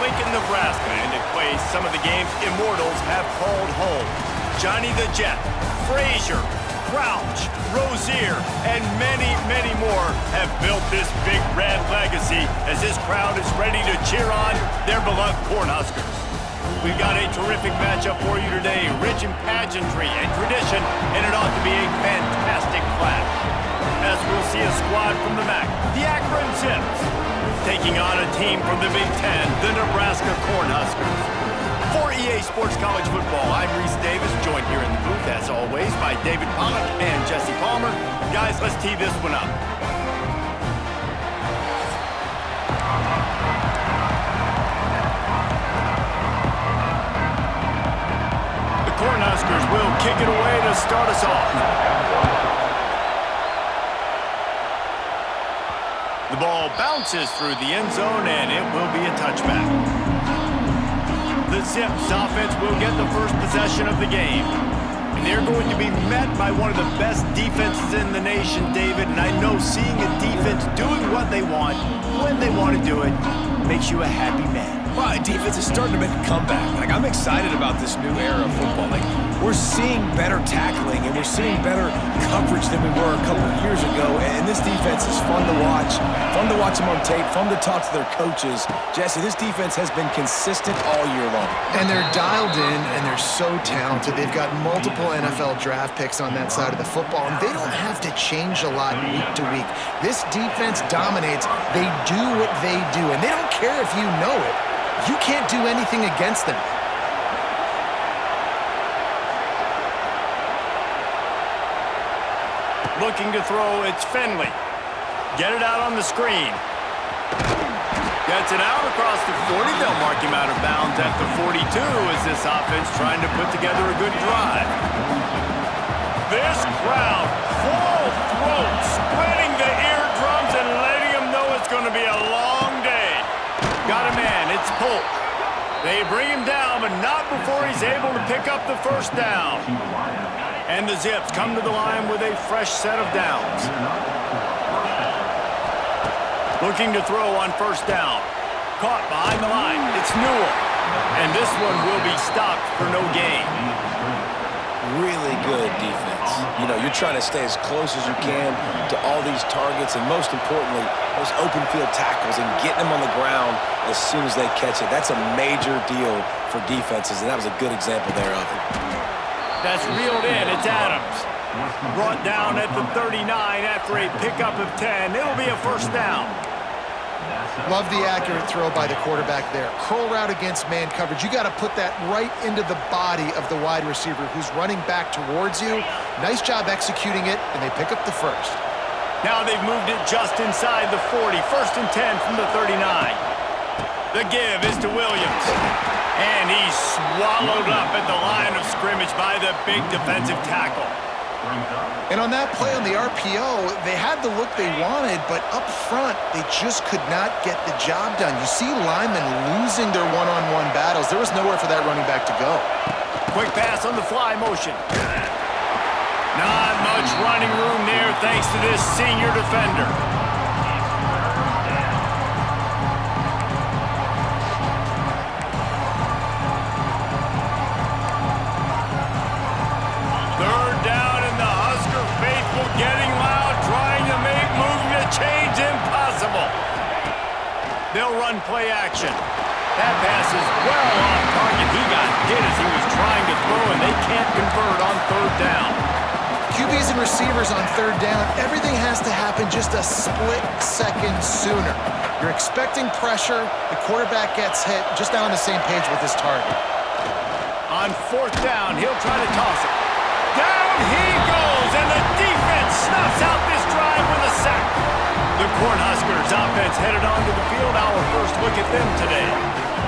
Lincoln, Nebraska, and it plays some of the games immortals have called home. Johnny the Jet, Frazier, Crouch, Rozier, and many, many more have built this big red legacy as this crowd is ready to cheer on their beloved Cornhuskers. We've got a terrific matchup for you today, rich in pageantry and tradition, and it ought to be a fantastic clash. As we'll see a squad from the MAC, the Akron Zips, taking on a team from the Big Ten, the Nebraska Cornhuskers. For EA Sports College Football, I'm Reese Davis, joined here in the booth, as always, by David Pollack and Jesse Palmer. Guys, let's tee this one up. The Cornhuskers will kick it away to start us off. The ball bounces through the end zone, and it will be a touchback. The Zips offense will get the first possession of the game. And they're going to be met by one of the best defenses in the nation, David. And I know seeing a defense doing what they want, when they want to do it, makes you a happy man. Well, defense is starting to make a comeback. I'm excited about this new era of football. We're seeing better tackling, and we're seeing better coverage than we were a couple of years ago. And this defense is fun to watch them on tape, fun to talk to their coaches. Jesse, this defense has been consistent all year long. And they're dialed in, and they're so talented. They've got multiple NFL draft picks on that side of the football, and they don't have to change a lot week to week. This defense dominates. They do what they do, and they don't care if you know it. You can't do anything against them. Looking to throw, it's Finley. Get it out on the screen. Gets it out across the 40. They'll mark him out of bounds at the 42 as this offense trying to put together a good drive. This crowd, full throat, spreading the eardrums and letting them know it's going to be a long day. Got a man, it's Polk. They bring him down, but not before he's able to pick up the first down. And the Zips come to the line with a fresh set of downs. Looking to throw on first down. Caught behind the line. It's Newell. And this one will be stopped for no gain. Really good defense. You're trying to stay as close as you can to all these targets, and most importantly, those open field tackles and getting them on the ground as soon as they catch it. That's a major deal for defenses, and that was a good example there of it. That's reeled in. It's Adams. Brought down at the 39 after a pickup of 10. It'll be a first down. Love the accurate throw by the quarterback there. Curl route against man coverage. You got to put that right into the body of the wide receiver who's running back towards you. Nice job executing it, and they pick up the first. Now they've moved it just inside the 40. First and 10 from the 39. The give is to Williams. And he's swallowed up at the line of scrimmage by the big defensive tackle. And on that play on the RPO, they had the look they wanted, but up front, they just could not get the job done. You see linemen losing their one-on-one battles. There was nowhere for that running back to go. Quick pass on the fly motion. Not much running room there thanks to this senior defender. Getting loud, trying to make moving the change impossible. They'll run play action. That pass is well off target. He got hit as he was trying to throw, and they can't convert on third down. QBs and receivers on third down, everything has to happen just a split second sooner. You're expecting pressure. The quarterback gets hit, just not on the same page with his target. On fourth down, he'll try to toss it. Down he goes, and the defense snuffs out this drive with a sack. The Cornhuskers offense headed onto the field. Our first look at them today.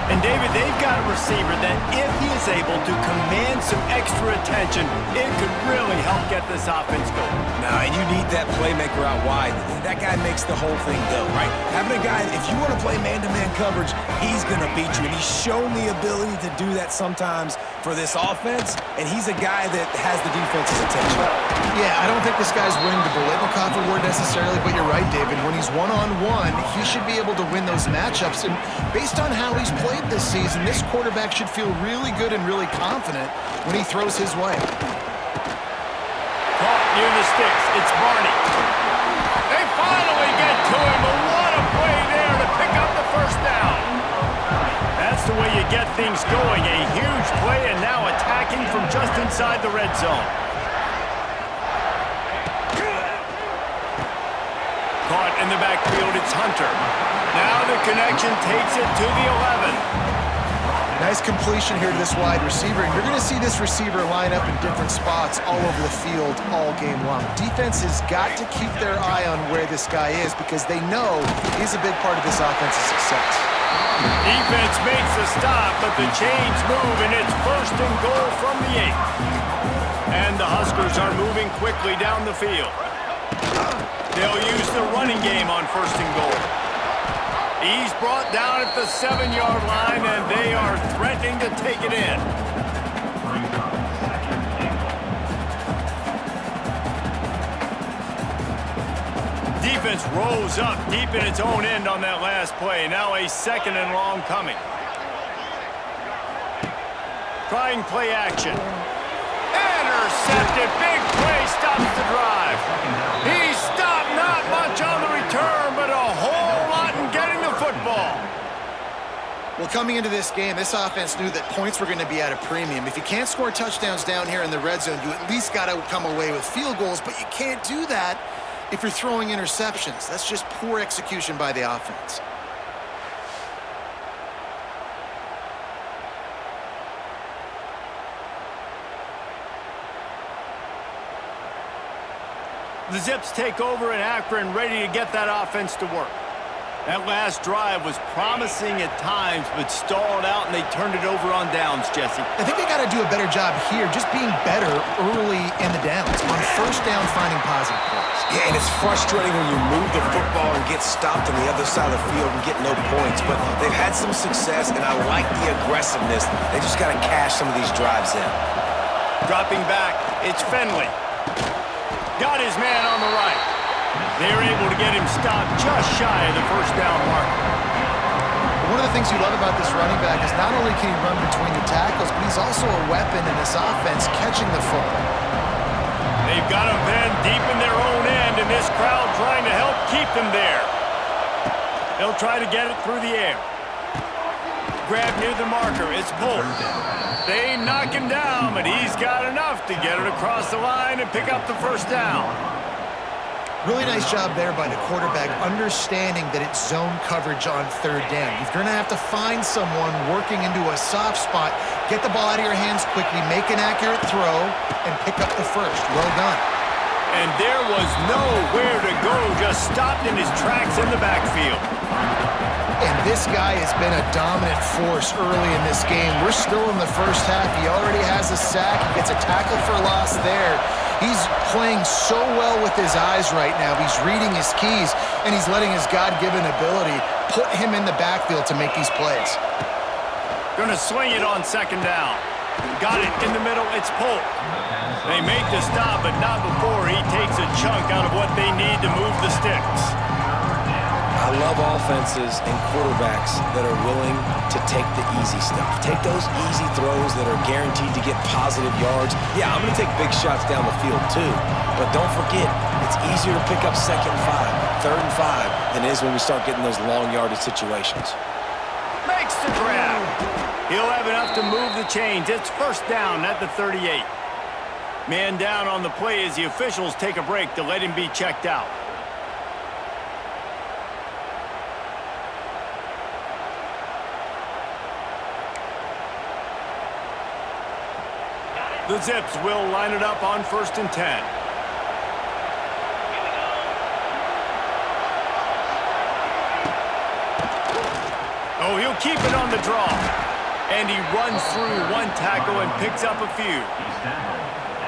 And David, they've got a receiver that if he is able to command some extra attention, it could really help get this offense going. Now, and you need that playmaker out wide. That guy makes the whole thing go, right? Having a guy, if you want to play man-to-man coverage, he's going to beat you. And he's shown the ability to do that sometimes for this offense, and he's a guy that has the defense's attention. Yeah, I don't think this guy's winning the Biletnikoff award necessarily, but you're right, David. When he's one-on-one, he should be able to win those matchups. And based on how he's played played this season, this quarterback should feel really good and really confident when he throws his way. Caught near the sticks. It's Barney. They finally get to him, but what a play there to pick up the first down. That's the way you get things going. A huge play and now attacking from just inside the red zone. Caught in the backfield, it's Hunter. Now the connection takes it to the 11. Nice completion here to this wide receiver, and you're going to see this receiver line up in different spots all over the field all game long. Defense has got to keep their eye on where this guy is because they know he's a big part of this offensive success. Defense makes the stop, but the chains move, and it's first and goal from the 8. And the Huskers are moving quickly down the field. They'll use the running game on first and goal. He's brought down at the 7-yard line, and they are threatening to take it in. Defense rolls up deep in its own end on that last play. Now a 2nd and long coming. Trying play action. Intercepted. Big play stops the drive. He stopped not much on the return, but a whole lot in getting the football. Well, coming into this game, this offense knew that points were going to be at a premium. If you can't score touchdowns down here in the red zone, you at least got to come away with field goals, but you can't do that if you're throwing interceptions. That's just poor execution by the offense. The Zips take over in Akron, ready to get that offense to work. That last drive was promising at times, but stalled out, and they turned it over on downs, Jesse. I think they got to do a better job here, just being better early in the downs. On first down, finding positive plays. Yeah, and it's frustrating when you move the football and get stopped on the other side of the field and get no points. But they've had some success, and I like the aggressiveness. They just got to cash some of these drives in. Dropping back, it's Finley. Got his man on the right. They're able to get him stopped just shy of the first down mark. One of the things you love about this running back is not only can he run between the tackles, but he's also a weapon in this offense catching the football. They've got him then deep in their own end, and this crowd trying to help keep them there. They'll try to get it through the air. Grab near the marker. It's Polk. They knock him down, but he's got enough to get it across the line and pick up the first down. Really nice job there by the quarterback, understanding that it's zone coverage on third down. You're going to have to find someone working into a soft spot, get the ball out of your hands quickly, make an accurate throw, and pick up the first. Well done. And there was nowhere to go, just stopped in his tracks in the backfield. And this guy has been a dominant force early in this game. We're still in the first half. He already has a sack. He gets a tackle for loss there. He's playing so well with his eyes right now. He's reading his keys, and he's letting his God-given ability put him in the backfield to make these plays. Going to swing it on second down. Got it in the middle. It's Polk. They make the stop, but not before he takes a chunk out of what they need to move the sticks. I love offenses and quarterbacks that are willing to take the easy stuff. Take those easy throws that are guaranteed to get positive yards. Yeah, I'm going to take big shots down the field too. But don't forget, it's easier to pick up 2nd and 5, 3rd and 5 than it is when we start getting those long yardage situations. Makes the grab. He'll have enough to move the chains. It's first down at the 38. Man down on the play as the officials take a break to let him be checked out. The Zips will line it up on 1st and 10. Oh, he'll keep it on the draw. And he runs through one tackle and picks up a few.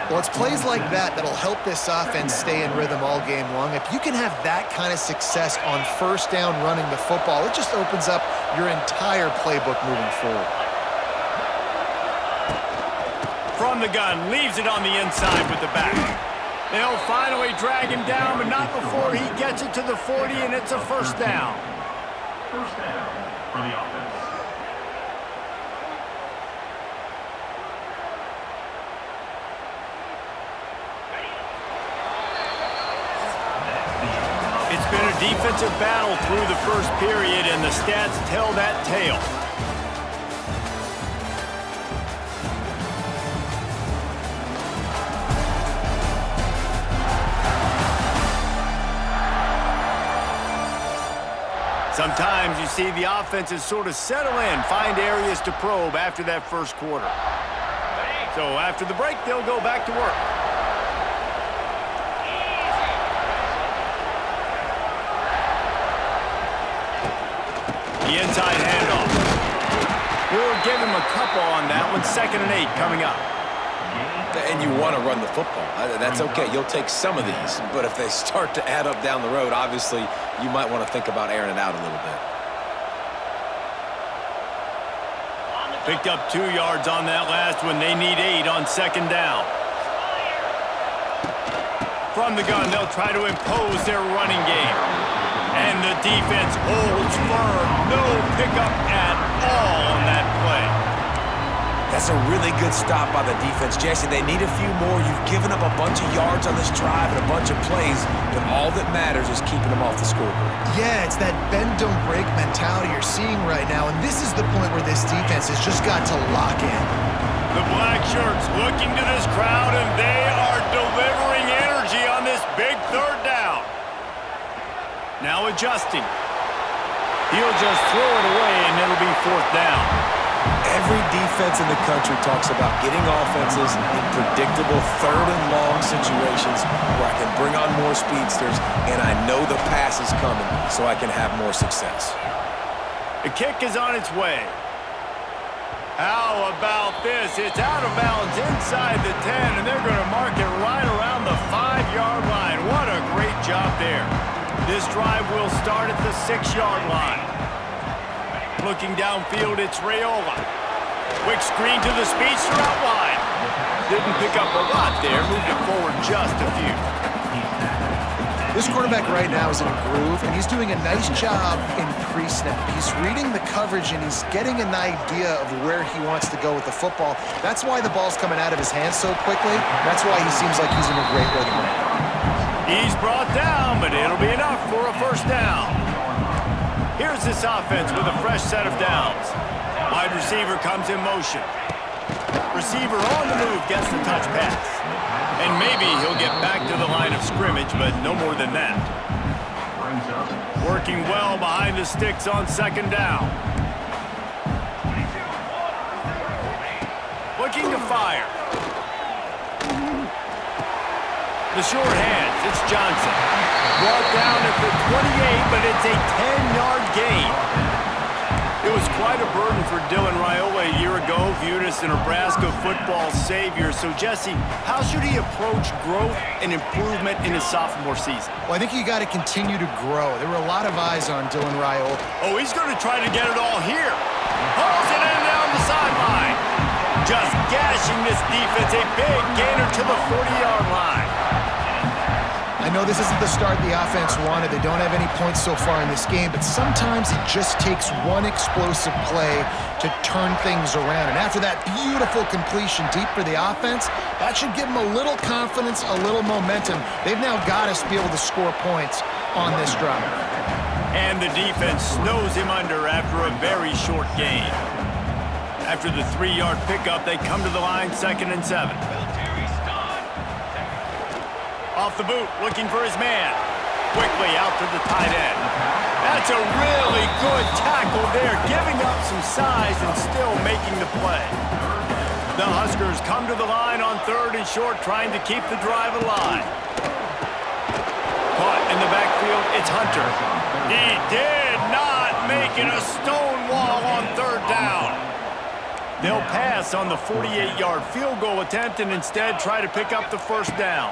Well, it's plays like that that'll help this offense stay in rhythm all game long. If you can have that kind of success on first down running the football, it just opens up your entire playbook moving forward. From the gun, leaves it on the inside with the back. They'll finally drag him down, but not before he gets it to the 40, and it's a first down. First down for the offense. been a defensive battle through the first period, and the stats tell that tale. Sometimes you see the offenses sort of settle in, find areas to probe after that first quarter. So after the break, they'll go back to work. The inside handoff. We'll give him a couple on that one. 2nd and 8 coming up. And you want to run the football. That's okay. You'll take some of these. But if they start to add up down the road, obviously, you might want to think about airing it out a little bit. Picked up 2 yards on that last one. They need 8 on 2nd down. From the gun, they'll try to impose their running game. And the defense holds firm. No pickup at all on that play. That's a really good stop by the defense, Jesse. They need a few more. You've given up a bunch of yards on this drive and a bunch of plays, but all that matters is keeping them off the scoreboard. Yeah, it's that bend, don't break mentality you're seeing right now, and this is the point where this defense has just got to lock in. The black shirts looking to this crowd, and they are delivering energy on this big 3rd down. Now adjusting. He'll just throw it away, and it'll be 4th down. Every defense in the country talks about getting offenses in predictable 3rd and long situations where I can bring on more speedsters and I know the pass is coming so I can have more success. The kick is on its way. How about this? It's out of bounds inside the 10, and they're going to mark it right around the 5-yard line. What a great job there. This drive will start at the 6-yard line. Looking downfield, it's Raiola. Quick screen to the speedster out wide. Didn't pick up a lot there, moved it forward just a few. This quarterback right now is in a groove, and he's doing a nice job in pre-snap. He's reading the coverage, and he's getting an idea of where he wants to go with the football. That's why the ball's coming out of his hands so quickly. That's why he seems like he's in a great rhythm right now. He's brought down, but it'll be enough for a 1st down. Here's this offense with a fresh set of downs. Wide receiver comes in motion. Receiver on the move gets the touch pass. And maybe he'll get back to the line of scrimmage, but no more than that. Working well behind the sticks on 2nd down. Looking to fire. The short hands, it's Johnson. Brought down at the 28, but it's a 10-yard gain. It was quite a burden for Dylan Raiola a year ago, viewed as the Nebraska football savior. So, Jesse, how should he approach growth and improvement in his sophomore season? Well, I think you got to continue to grow. There were a lot of eyes on Dylan Raiola. Oh, he's going to try to get it all here. Pulls it in down the sideline. Just gashing this defense, a big gainer to the 40-yard line. I know this isn't the start the offense wanted. They don't have any points so far in this game, but sometimes it just takes one explosive play to turn things around. And after that beautiful completion deep for the offense, that should give them a little confidence, a little momentum. They've now got us to be able to score points on this drive. And the defense snows him under after a very short gain. After the 3-yard pickup, they come to the line 2nd and 7. Off the boot, looking for his man. Quickly out to the tight end. That's a really good tackle there, giving up some size and still making the play. The Huskers come to the line on 3rd and short, trying to keep the drive alive. Caught in the backfield, it's Hunter. He did not make it, a stone wall on 3rd down. They'll pass on the 48-yard field goal attempt and instead try to pick up the 1st down.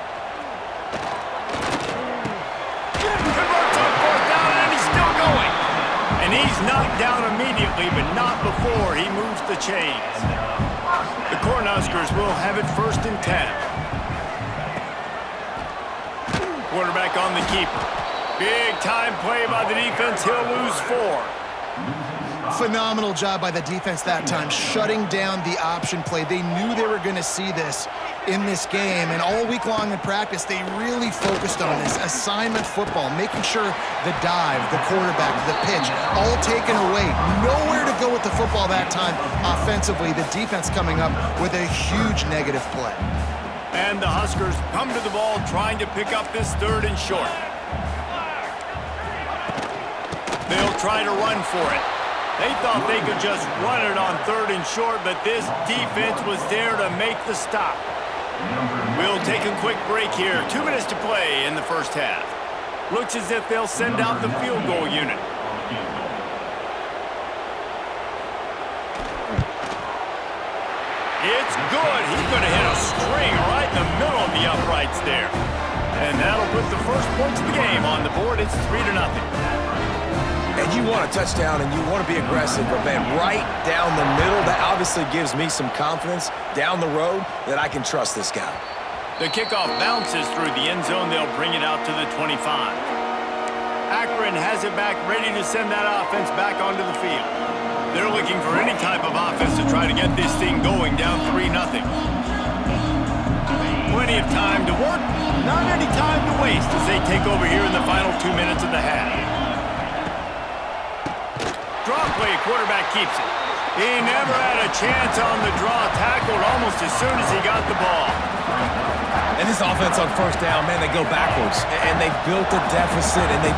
Converts on 4th down, and he's still going. And he's knocked down immediately, but not before he moves the chains. The Cornhuskers will have it 1st and 10. Quarterback on the keeper. Big time play by the defense. He'll lose 4. Phenomenal job by the defense that time, shutting down the option play. They knew they were going to see this in this game, and all week long in practice, they really focused on this assignment football, making sure the dive, the quarterback, the pitch, all taken away. Nowhere to go with the football that time offensively. The defense coming up with a huge negative play. And the Huskers come to the ball trying to pick up this 3rd and short. They'll try to run for it. They thought they could just run it on 3rd and short, but this defense was there to make the stop. We'll take a quick break here. 2 minutes to play in the first half. Looks as if they'll send out the field goal unit. It's good. He's going to hit a string right in the middle of the uprights there. And that'll put the first points of the game on the board. It's 3-0. And you want a touchdown and you want to be aggressive, but man, right down the middle, that obviously gives me some confidence down the road that I can trust this guy. The kickoff bounces through the end zone. They'll bring it out to the 25. Akron has it back, ready to send that offense back onto the field. They're looking for any type of offense to try to get this thing going, down 3-0. Plenty of time to work, not any time to waste as they take over here in the final 2 minutes of the half. Draw play, quarterback keeps it. He never had a chance on the draw, tackled almost as soon as he got the ball. And this offense on 1st down, man, they go backwards. And they built a deficit, and they've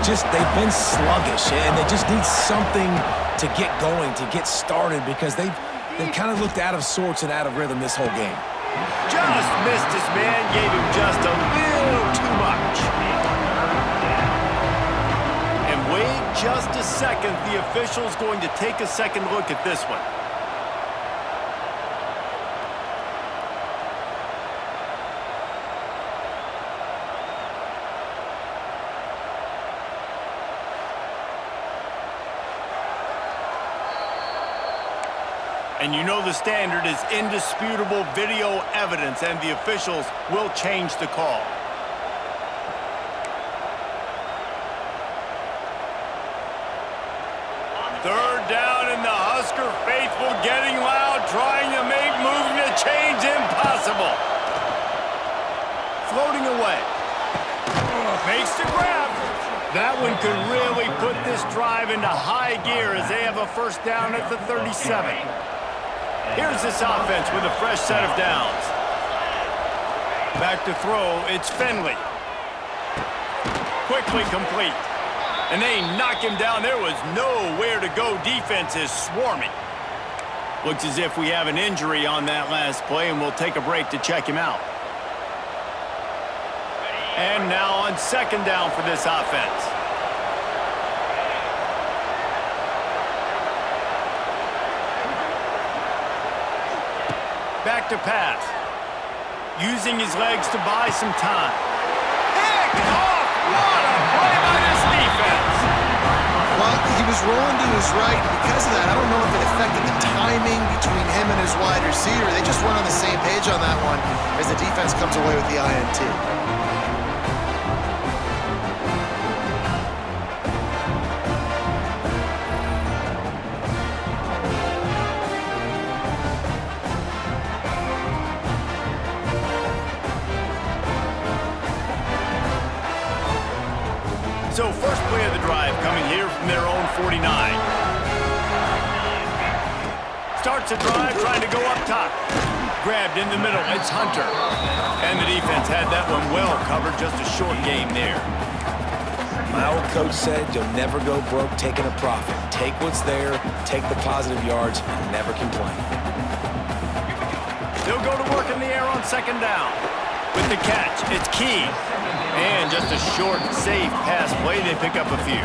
been sluggish. And they just need something to get going, to get started, because they've kind of looked out of sorts and out of rhythm this whole game. Just missed his man, gave him just a little too much. And wait just a second, the official's going to take a second look at this one. And you know the standard is indisputable video evidence, and the officials will change the call. Third down, and the Husker faithful getting loud, trying to make moving the chains impossible. Floating away. Makes the grab. That one could really put this drive into high gear as they have a 1st down at the 37. Here's this offense with a fresh set of downs. Back to throw, it's Finley. Quickly complete. And they knock him down. There was nowhere to go. Defense is swarming. Looks as if we have an injury on that last play, and we'll take a break to check him out. And now on 2nd down for this offense. Back to pass. Using his legs to buy some time. Picked off! What a play by this defense! Well, he was rolling to his right, and because of that, I don't know if it affected the timing between him and his wide receiver. They just weren't on the same page on that one as the defense comes away with the INT. So first play of the drive coming here from their own 49. Starts a drive trying to go up top. Grabbed in the middle, it's Hunter. And the defense had that one well covered, just a short game there. My old coach said you'll never go broke taking a profit. Take what's there, take the positive yards, and never complain. They'll go to work in the air on 2nd down. With the catch, it's Key. And just a short, safe pass play, they pick up a few.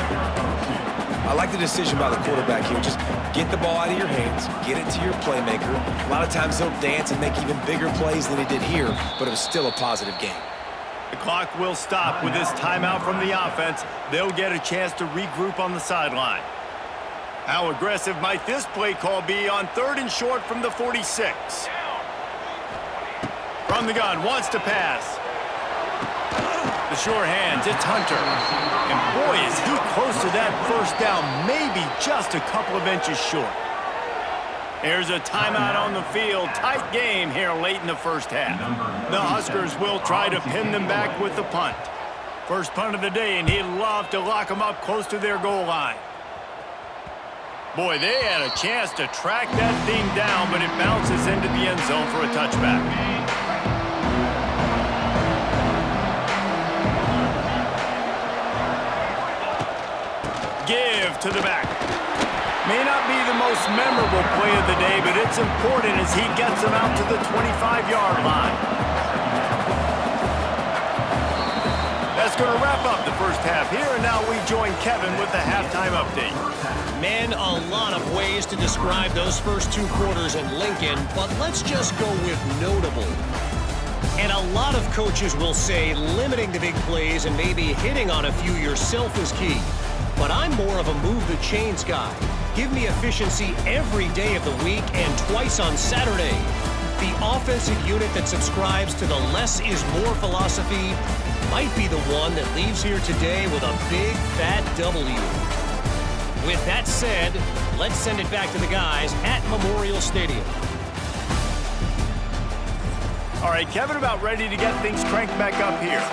I like the decision by the quarterback here. Just get the ball out of your hands, get it to your playmaker. A lot of times he'll dance and make even bigger plays than he did here, but it was still a positive game. The clock will stop with this timeout from the offense. They'll get a chance to regroup on the sideline. How aggressive might this play call be on 3rd and short from the 46? From the gun, wants to pass. The sure hands, it's Hunter. And boy, is he close to that first down, maybe just a couple of inches short. Here's a timeout on the field. Tight game here late in the first half. The Huskers will try to pin them back with the punt. First punt of the day, and he'd love to lock them up close to their goal line. Boy, they had a chance to track that thing down, but it bounces into the end zone for a touchback. Give to the back. May not be the most memorable play of the day, but it's important as he gets them out to the 25-yard line. That's going to wrap up the first half here, and now we join Kevin with the halftime update. Man, a lot of ways to describe those first two quarters in Lincoln, but let's just go with notable. And a lot of coaches will say limiting the big plays and maybe hitting on a few yourself is key. But I'm more of a move the chains guy. Give me efficiency every day of the week and twice on Saturday. The offensive unit that subscribes to the less is more philosophy might be the one that leaves here today with a big fat W. With that said, let's send it back to the guys at Memorial Stadium. All right, Kevin, about ready to get things cranked back up here.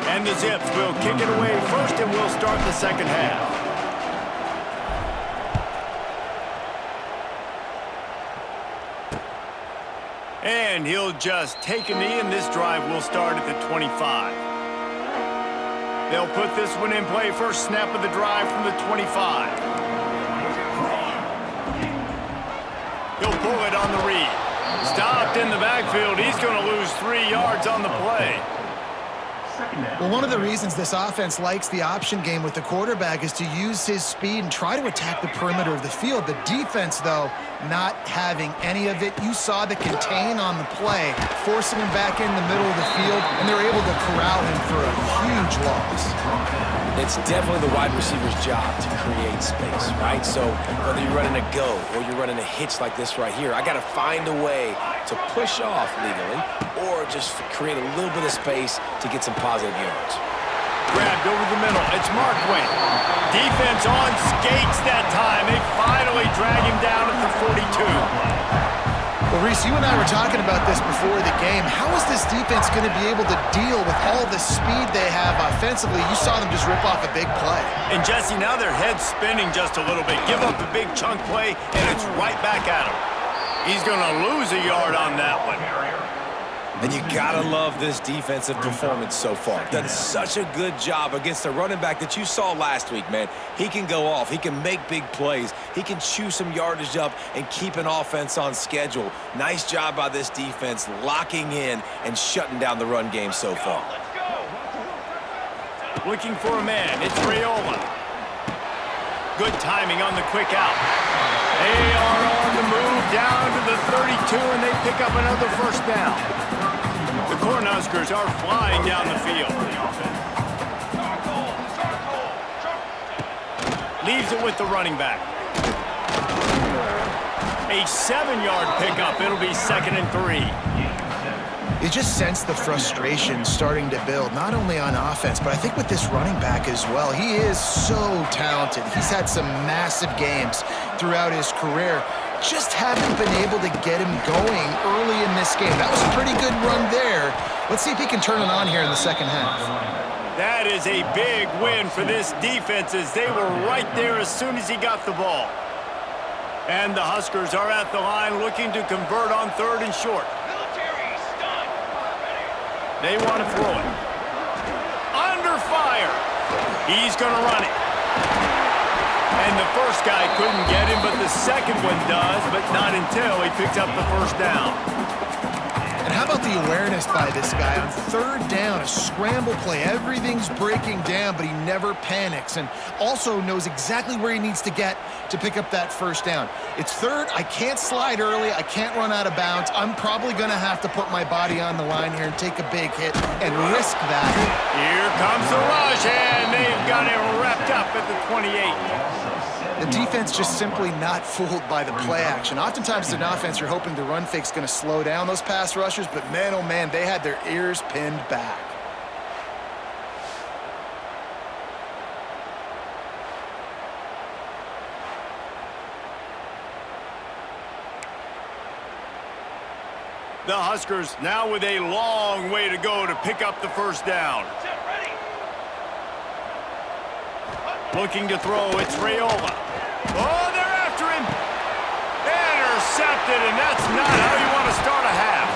And the Zips will kick it away first, and we'll start the second half. And he'll just take a knee, and this drive will start at the 25. They'll put this one in play. First snap of the drive from the 25. He'll pull it on the read. Stopped in the backfield. He's going to lose 3 yards on the play. Well, one of the reasons this offense likes the option game with the quarterback is to use his speed and try to attack the perimeter of the field. The defense, though, not having any of it. You saw the contain on the play, forcing him back in the middle of the field, and they're able to corral him for a huge loss. It's definitely the wide receiver's job to create space, right? So whether you're running a go or you're running a hitch like this right here, I got to find a way to push off legally or just create a little bit of space to get some positive yards. Grabbed over the middle. It's Markway. Defense on skates that time. They finally drag him down at the 42. Well, Reese, you and I were talking about this before the game. How is this defense going to be able to deal with all the speed they have offensively? You saw them just rip off a big play. And, Jesse, now their head's spinning just a little bit. Give up a big chunk play, and it's right back at him. He's going to lose a yard on that one. And you gotta love this defensive performance so far. Done such a good job against the running back that you saw last week, man. He can go off. He can make big plays. He can chew some yardage up and keep an offense on schedule. Nice job by this defense locking in and shutting down the run game so far. Looking for a man. It's Raiola. Good timing on the quick out. They are on the move down to the 32, and they pick up another first down. The Cornhuskers are flying down the field. Leaves it with the running back. A 7-yard pickup. It'll be 2nd and 3. You just sense the frustration starting to build, not only on offense, but I think with this running back as well. He is so talented. He's had some massive games throughout his career. Just haven't been able to get him going early in this game. That was a pretty good run there. Let's see if he can turn it on here in the second half. That is a big win for this defense as they were right there as soon as he got the ball. And the Huskers are at the line looking to convert on 3rd and short. They want to throw it. Under fire. He's going to run it. And the first guy couldn't get him, but the second one does, but not until he picks up the first down. And how about the awareness by this guy on 3rd down, a scramble play. Everything's breaking down, but he never panics and also knows exactly where he needs to get to pick up that first down. It's 3rd. I can't slide early. I can't run out of bounds. I'm probably going to have to put my body on the line here and take a big hit and risk that. Here comes the rush, and they've got it wrapped up at the 28. The defense just simply not fooled by the play action. Oftentimes, as an offense, you're hoping the run fake's going to slow down those pass rushers, but man, oh man, they had their ears pinned back. The Huskers now with a long way to go to pick up the first down. Looking to throw, it's Raiola. Oh, they're after him. Intercepted, and that's not how you want to start a half.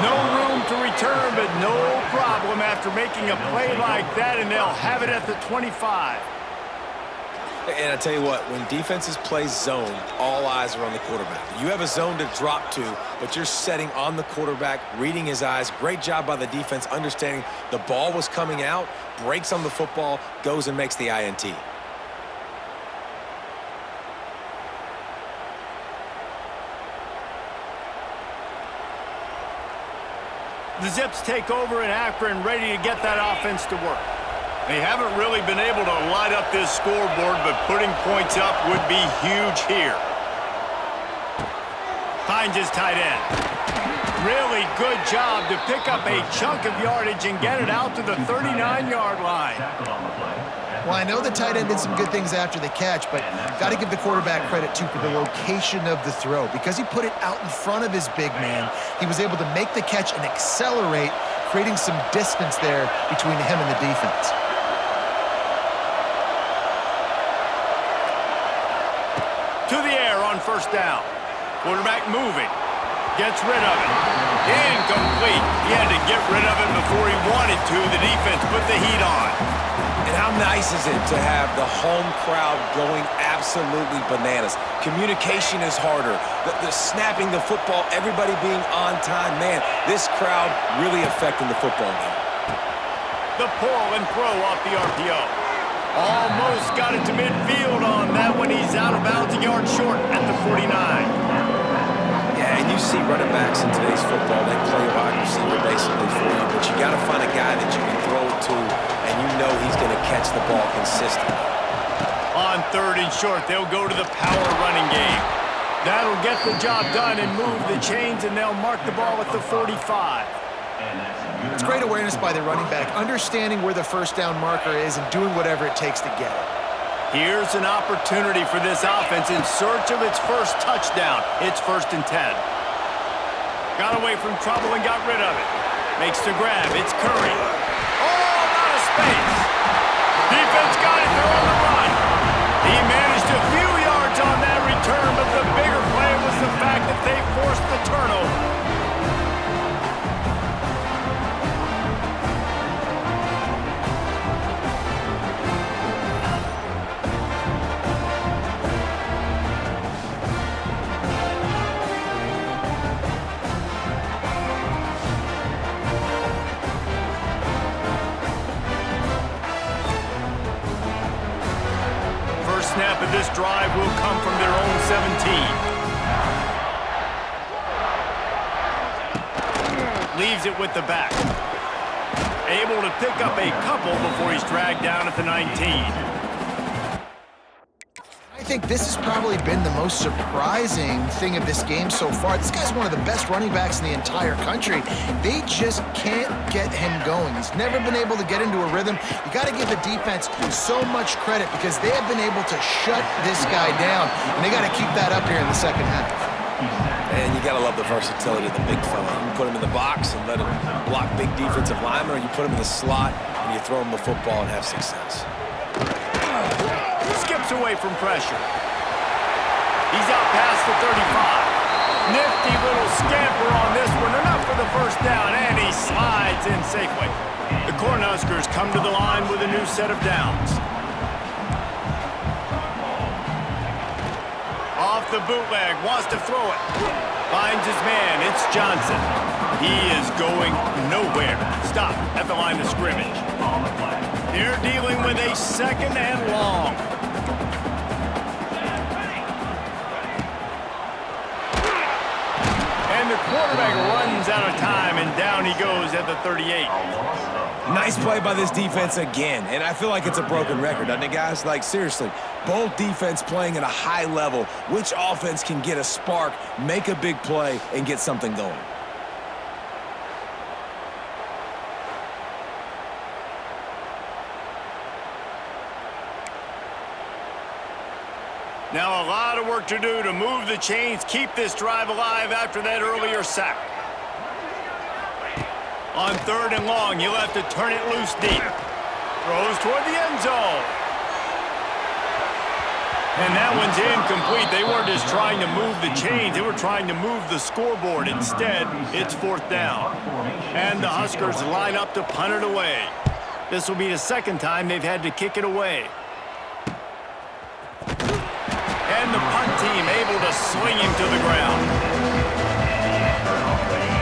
No room to return, but no problem after making a play like that, and they'll have it at the 25. And I tell you what, when defenses play zone, all eyes are on the quarterback. You have a zone to drop to, but you're setting on the quarterback, reading his eyes. Great job by the defense, understanding the ball was coming out, breaks on the football, goes and makes the INT. The Zips take over in Akron, ready to get that offense to work. They haven't really been able to light up this scoreboard, but putting points up would be huge here. Finds his tight end. Really good job to pick up a chunk of yardage and get it out to the 39-yard line. Well, I know the tight end did some good things after the catch, but got to give the quarterback credit, too, for the location of the throw. Because he put it out in front of his big man, he was able to make the catch and accelerate, creating some distance there between him and the defense. To the air on first down. Quarterback moving. Gets rid of it. Incomplete. He had to get rid of it before he wanted to. The defense put the heat on. And how nice is it to have the home crowd going absolutely bananas? Communication is harder. The snapping the football, everybody being on time. Man, this crowd really affecting the football game. The pull and throw off the RPO. Almost got it to midfield on that one. He's out of bounds, a yard short at the 49. Yeah, and you see running backs in today's football, they play wide receiver basically for you, but you got to find a guy that you can throw it to, and you know he's going to catch the ball consistently. On third and short, they'll go to the power running game. That'll get the job done and move the chains, and they'll mark the ball at the 45. It's great awareness by the running back, understanding where the first down marker is and doing whatever it takes to get it. Here's an opportunity for this offense in search of its first touchdown. It's 1st and 10. Got away from trouble and got rid of it. Makes the grab. It's Curry. Oh, out of space. Defense got it. They're on the run. He managed a few yards on that return, but the bigger play was the fact that they forced the turnover. Snap of this drive will come from their own 17. Leaves it with the back. Able to pick up a couple before he's dragged down at the 19. I think this has probably been the most surprising thing of this game so far. This guy's one of the best running backs in the entire country. They just can't get him going. He's never been able to get into a rhythm. You got to give the defense so much credit because they have been able to shut this guy down, and they got to keep that up here in the second half. And you got to love the versatility of the big fella. You can put him in the box and let him block big defensive linemen, or you put him in the slot and you throw him the football and have success. Skips away from pressure. He's out past the 35. Nifty little scamper on this one. Enough for the first down, and he slides in safely. The Cornhuskers come to the line with a new set of downs. Off the bootleg, wants to throw it. Finds his man, it's Johnson. He is going nowhere. Stop at the line of scrimmage. They're dealing with a 2nd and long. And the quarterback runs out of time, and down he goes at the 38. Nice play by this defense again, and I feel like it's a broken record, doesn't it, guys? Like, seriously, both defense playing at a high level. Which offense can get a spark, make a big play, and get something going? Now a lot of work to do to move the chains, keep this drive alive after that earlier sack. On 3rd and long, he'll have to turn it loose deep. Throws toward the end zone. And that one's incomplete. They weren't just trying to move the chains. They were trying to move the scoreboard. Instead, it's 4th down. And the Huskers line up to punt it away. This will be the 2nd time they've had to kick it away. And the punt team able to swing him to the ground.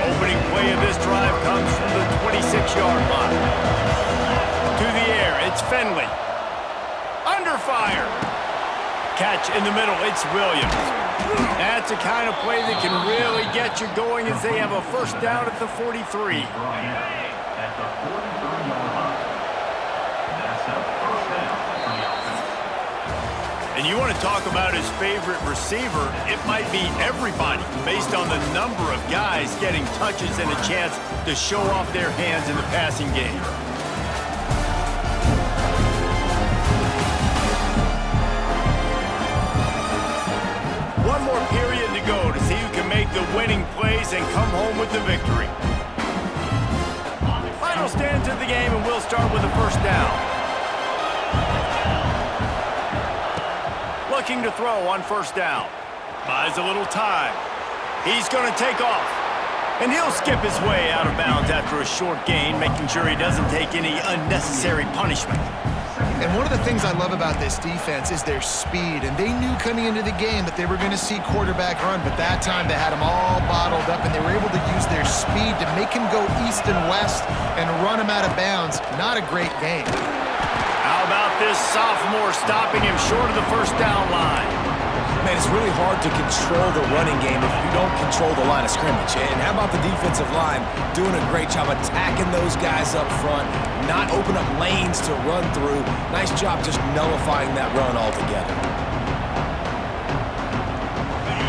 Opening play of this drive comes from the 26-yard line. To the air, it's Finley. Under fire. Catch in the middle, it's Williams. That's the kind of play that can really get you going as they have a 1st down at the 43. And you want to talk about his favorite receiver, it might be everybody based on the number of guys getting touches and a chance to show off their hands in the passing game. One more period to go to see who can make the winning plays and come home with the victory. Final stands of the game, and we'll start with the 1st down. Looking to throw on 1st down. Buys a little time. He's going to take off. And he'll skip his way out of bounds after a short gain, making sure he doesn't take any unnecessary punishment. And one of the things I love about this defense is their speed. And they knew coming into the game that they were going to see quarterback run, but that time they had him all bottled up, and they were able to use their speed to make him go east and west and run him out of bounds. Not a great game. How about this sophomore stopping him short of the 1st down line? Man, it's really hard to control the running game if you don't control the line of scrimmage. And how about the defensive line doing a great job attacking those guys up front, not open up lanes to run through. Nice job just nullifying that run altogether.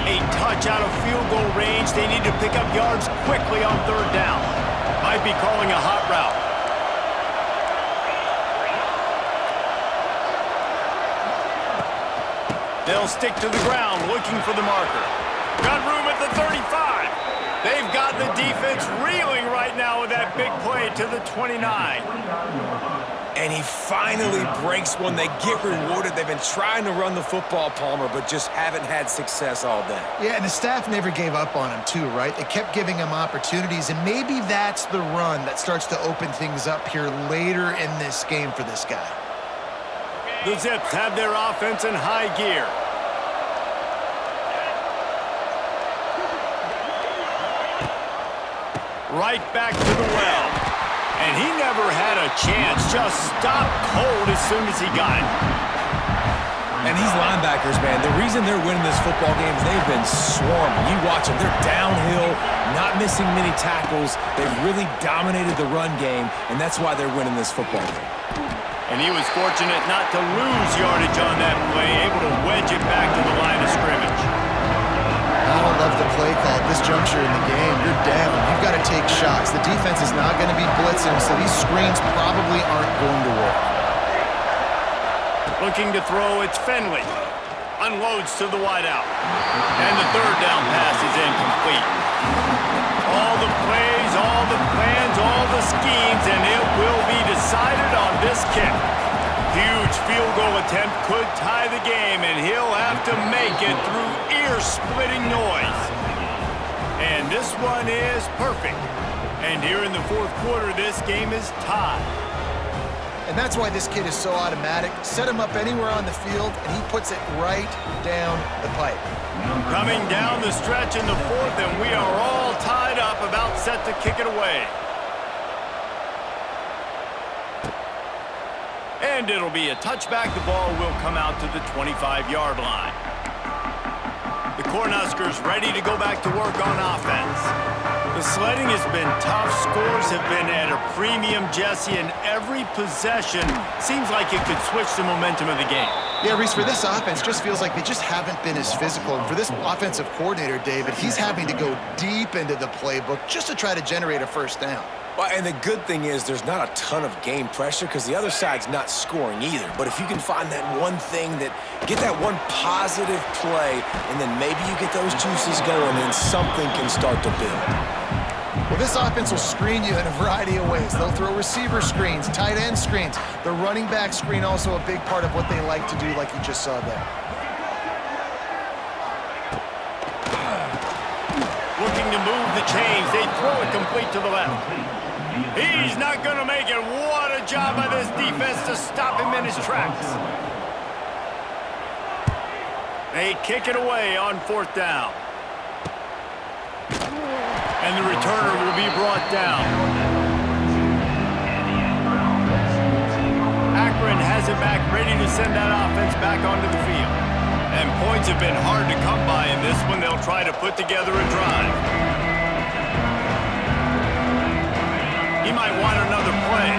A touch out of field goal range. They need to pick up yards quickly on 3rd down. Might be calling a hot route. They'll stick to the ground looking for the marker. Got room at the 35. They've got the defense reeling right now with that big play to the 29. And he finally breaks one. They get rewarded. They've been trying to run the football, Palmer, but just haven't had success all day. Yeah, and the staff never gave up on him too, right? They kept giving him opportunities, and maybe that's the run that starts to open things up here later in this game for this guy. The Zips have their offense in high gear. Right back to the well. And he never had a chance. Just stopped cold as soon as he got it. And these linebackers, man, the reason they're winning this football game is they've been swarming. You watch them. They're downhill, not missing many tackles. They've really dominated the run game, and that's why they're winning this football game. And he was fortunate not to lose yardage on that play, able to wedge it back to the line of scrimmage. I don't love the play call at this juncture in the game. You're down. You've got to take shots. The defense is not going to be blitzing, so these screens probably aren't going to work. Looking to throw, it's Finley. Unloads to the wideout. And the 3rd down pass is incomplete. All the plays, all the plans, all the schemes, and it will be decided on this kick. Huge field goal attempt could tie the game, and he'll have to make it through ear-splitting noise. And this one is perfect. And here in the 4th quarter, this game is tied. And that's why this kid is so automatic. Set him up anywhere on the field, and he puts it right down the pipe. Coming down the stretch in the 4th, and we are all tied up, about set to kick it away. And it'll be a touchback. The ball will come out to the 25-yard line. The Cornhuskers ready to go back to work on offense. The sledding has been tough. Scores have been at a premium, Jesse, and every possession seems like it could switch the momentum of the game. Yeah, Reese, for this offense, just feels like they just haven't been as physical. And for this offensive coordinator, David, he's having to go deep into the playbook just to try to generate a 1st down. Well, and the good thing is there's not a ton of game pressure because the other side's not scoring either. But if you can find that one thing, get that one positive play, and then maybe you get those juices going and something can start to build. Well, this offense will screen you in a variety of ways. They'll throw receiver screens, tight end screens. The running back screen also a big part of what they like to do, like you just saw there. Looking to move the chains. They throw it complete to the left. He's not going to make it. What a job by this defense to stop him in his tracks. They kick it away on 4th down. And the returner will be brought down. Akron has it back, ready to send that offense back onto the field. And points have been hard to come by in this one. They'll try to put together a drive. He might want another play.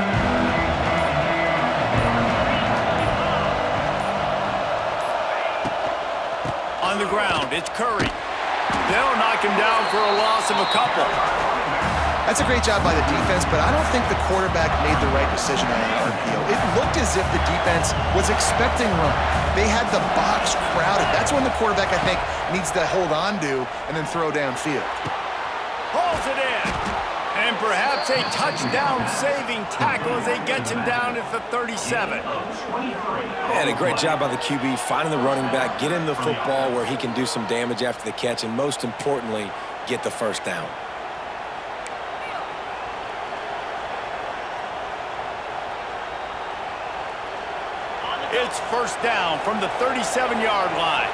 On the ground, it's Curry. They'll knock him down for a loss of a couple. That's a great job by the defense, but I don't think the quarterback made the right decision on the RPO. It looked as if the defense was expecting run. They had the box crowded. That's when the quarterback, I think, needs to hold on to and then throw downfield. Pulls it in. And perhaps a touchdown-saving tackle as they get him down at the 37. And a great job by the QB, finding the running back, getting the football where he can do some damage after the catch, and most importantly, get the first down. It's 1st down from the 37-yard line.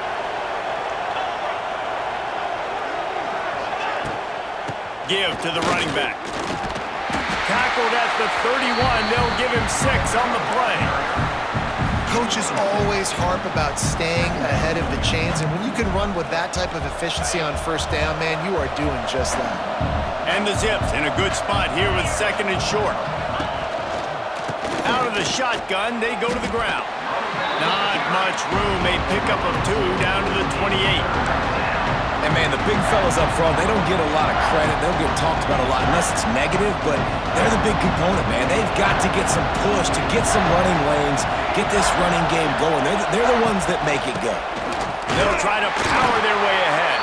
Give to the running back. Tackled at the 31. They'll give him 6 on the play. Coaches always harp about staying ahead of the chains, and when you can run with that type of efficiency on 1st down, man, you are doing just that. And the Zips in a good spot here with 2nd and short. Out of the shotgun, they go to the ground. Not much room. A pickup of 2 down to the 28. And, man, the big fellas up front, they don't get a lot of credit. They don't get talked about a lot unless it's negative, but they're the big component, man. They've got to get some push, to get some running lanes, get this running game going. They're the ones that make it go. They'll try to power their way ahead.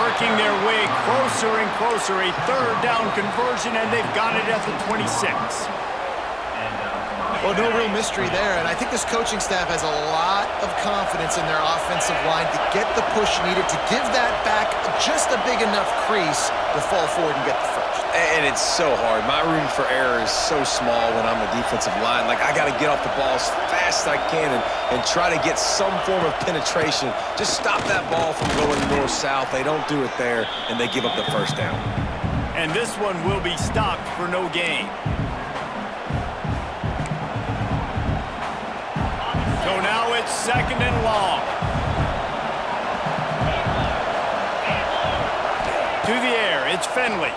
Working their way closer and closer. A 3rd down conversion, and they've got it at the 26. Well, no real mystery there, and I think this coaching staff has a lot of confidence in their offensive line to get the push needed, to give that back just a big enough crease to fall forward and get the first. And it's so hard. My room for error is so small when I'm a defensive line. Like, I got to get off the ball as fast as I can and try to get some form of penetration. Just stop that ball from going north-south. They don't do it there, and they give up the 1st down. And this one will be stopped for no gain. So now it's 2nd and long. To the air, it's Finley.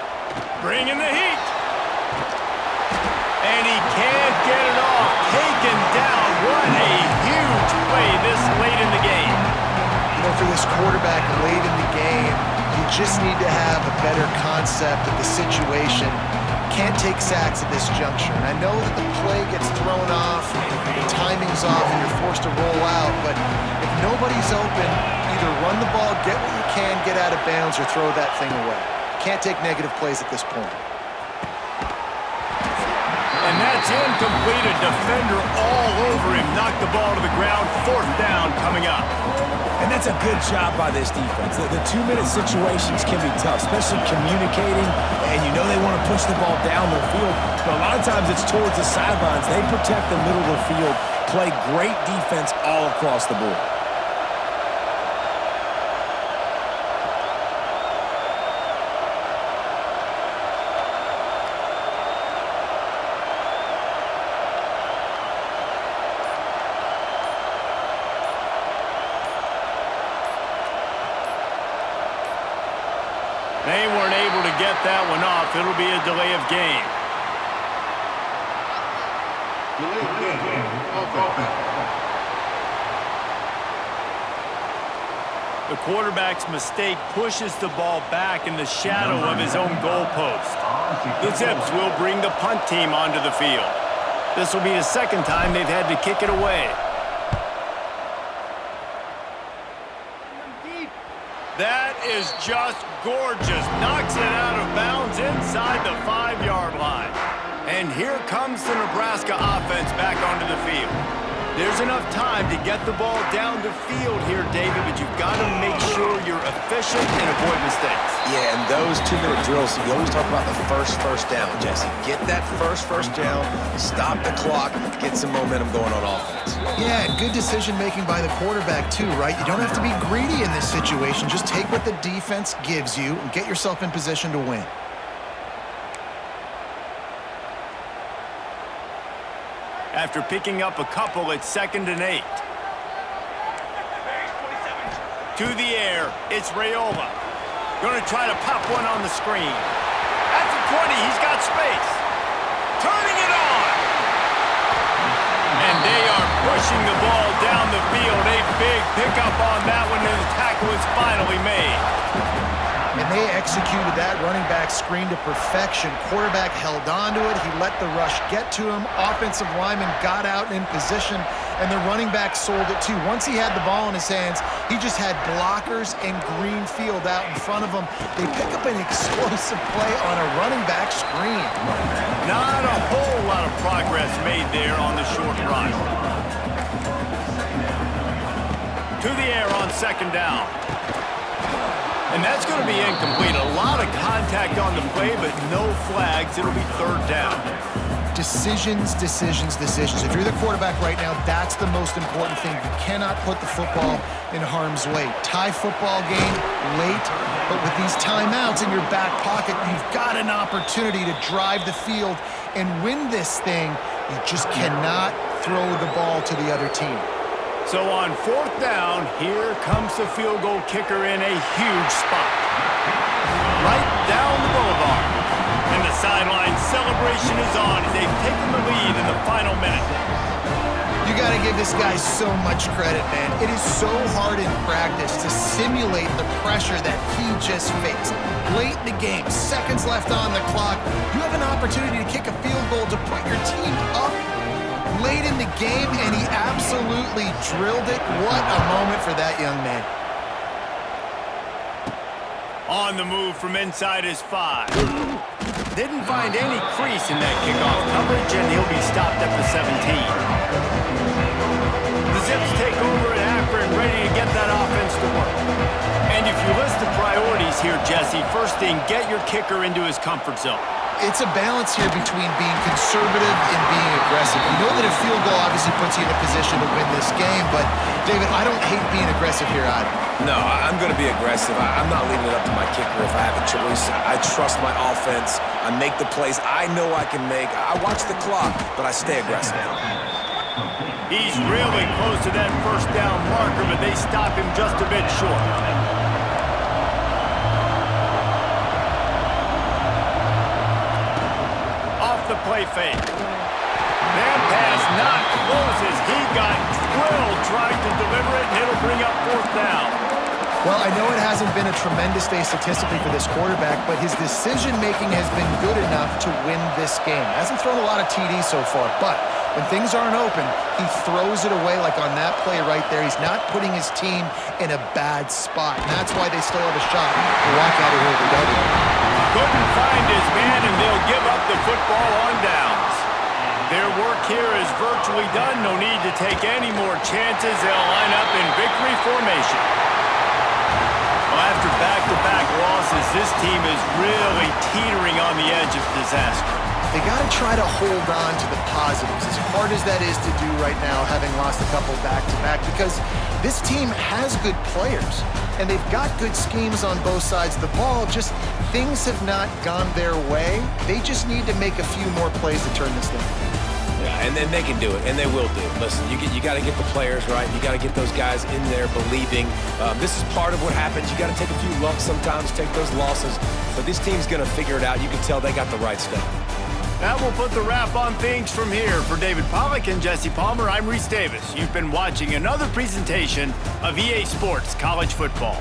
Bringing the heat. And he can't get it off. Taken down. What a huge play this late in the game. You know, for this quarterback late in the game, you just need to have a better concept of the situation. Can't take sacks at this juncture. And I know that the play gets thrown off, the timing's off, and you're forced to roll out. But if nobody's open, either run the ball, get what you can, get out of bounds, or throw that thing away. Can't take negative plays at this point. And that's incomplete. A defender all over him. Knocked the ball to the ground. 4th down coming up. And that's a good job by this defense. The 2-minute situations can be tough, especially communicating, and you know they want to push the ball down the field, but a lot of times it's towards the sidelines. They protect the middle of the field, play great defense all across the board. They weren't able to get that one off. It'll be a delay of game. The quarterback's mistake pushes the ball back in the shadow of his own goalpost. The Zips will bring the punt team onto the field. This will be the 2nd time they've had to kick it away. That is just gorgeous. Knocks it out of bounds inside the 5-yard line. And here comes the Nebraska offense back onto the field. There's enough time to get the ball down the field here, David, but you've got to make sure you're efficient and avoid mistakes. Yeah, and those 2-minute drills, you always talk about the first down, Jesse. Get that first down, stop the clock, get some momentum going on offense. Yeah, and good decision-making by the quarterback, too, right? You don't have to be greedy in this situation. Just take what the defense gives you and get yourself in position to win. After picking up a couple, it's 2nd and 8. To the air, it's Raiola. Going to try to pop one on the screen. At the 20, he's got space. Turning it on. And they are pushing the ball down the field. A big pickup on that one, and the tackle is finally made. And they executed that running back screen to perfection. Quarterback held on to it. He let the rush get to him. Offensive lineman got out in position, and the running back sold it too. Once he had the ball in his hands, he just had blockers and green field out in front of him. They pick up an explosive play on a running back screen. Not a whole lot of progress made there on the short run. To the air on 2nd down. And that's going to be incomplete. A lot of contact on the play, but no flags. It'll be 3rd down. Decisions. If you're the quarterback right now, that's the most important thing. You cannot put the football in harm's way. Tie football game late, but with these timeouts in your back pocket, you've got an opportunity to drive the field and win this thing. You just cannot throw the ball to the other team. So on 4th down, here comes the field goal kicker in a huge spot. Right down the boulevard. And the sideline celebration is on as they've taken the lead in the final minute. You got to give this guy so much credit, man. It is so hard in practice to simulate the pressure that he just faced. Late in the game, seconds left on the clock, you have an opportunity to kick a field goal to put your team up late in the game, and he absolutely drilled it. What a moment for that young man. On the move from inside his 5. Didn't find any crease in that kickoff coverage, and he'll be stopped at the 17. The Zips take over at Akron, ready to get that offense to work. And if you list the priorities here, Jesse, first thing, get your kicker into his comfort zone. It's a balance here between being conservative and being aggressive. You know that a field goal obviously puts you in a position to win this game, but, David, I don't hate being aggressive here either. No, I'm going to be aggressive. I'm not leaving it up to my kicker if I have a choice. I trust my offense. I make the plays I know I can make. I watch the clock, but I stay aggressive. He's really close to that 1st down marker, but they stop him just a bit short. The play fake. That pass not close as he got drilled trying to deliver it, and it'll bring up 4th down. Well, I know it hasn't been a tremendous day statistically for this quarterback, but his decision-making has been good enough to win this game. Hasn't thrown a lot of TDs so far, but when things aren't open, he throws it away like on that play right there. He's not putting his team in a bad spot, and that's why they still have a shot to walk out of here with a W. Couldn't find his man, and they'll give up the football on downs. Their work here is virtually done. No need to take any more chances. They'll line up in victory formation. Well, after back-to-back losses, this team is really teetering on the edge of disaster. They got to try to hold on to the positives, as hard as that is to do right now, having lost a couple back-to-back, because this team has good players, and they've got good schemes on both sides of the ball. Just things have not gone their way. They just need to make a few more plays to turn this thing. Yeah, and then they can do it, and they will do it. Listen, you got to get the players right. You got to get those guys in there believing. This is part of what happens. You got to take a few lumps sometimes, take those losses. But this team's going to figure it out. You can tell they got the right stuff. That will put the wrap on things from here. For David Pollack and Jesse Palmer, I'm Reese Davis. You've been watching another presentation of EA Sports College Football.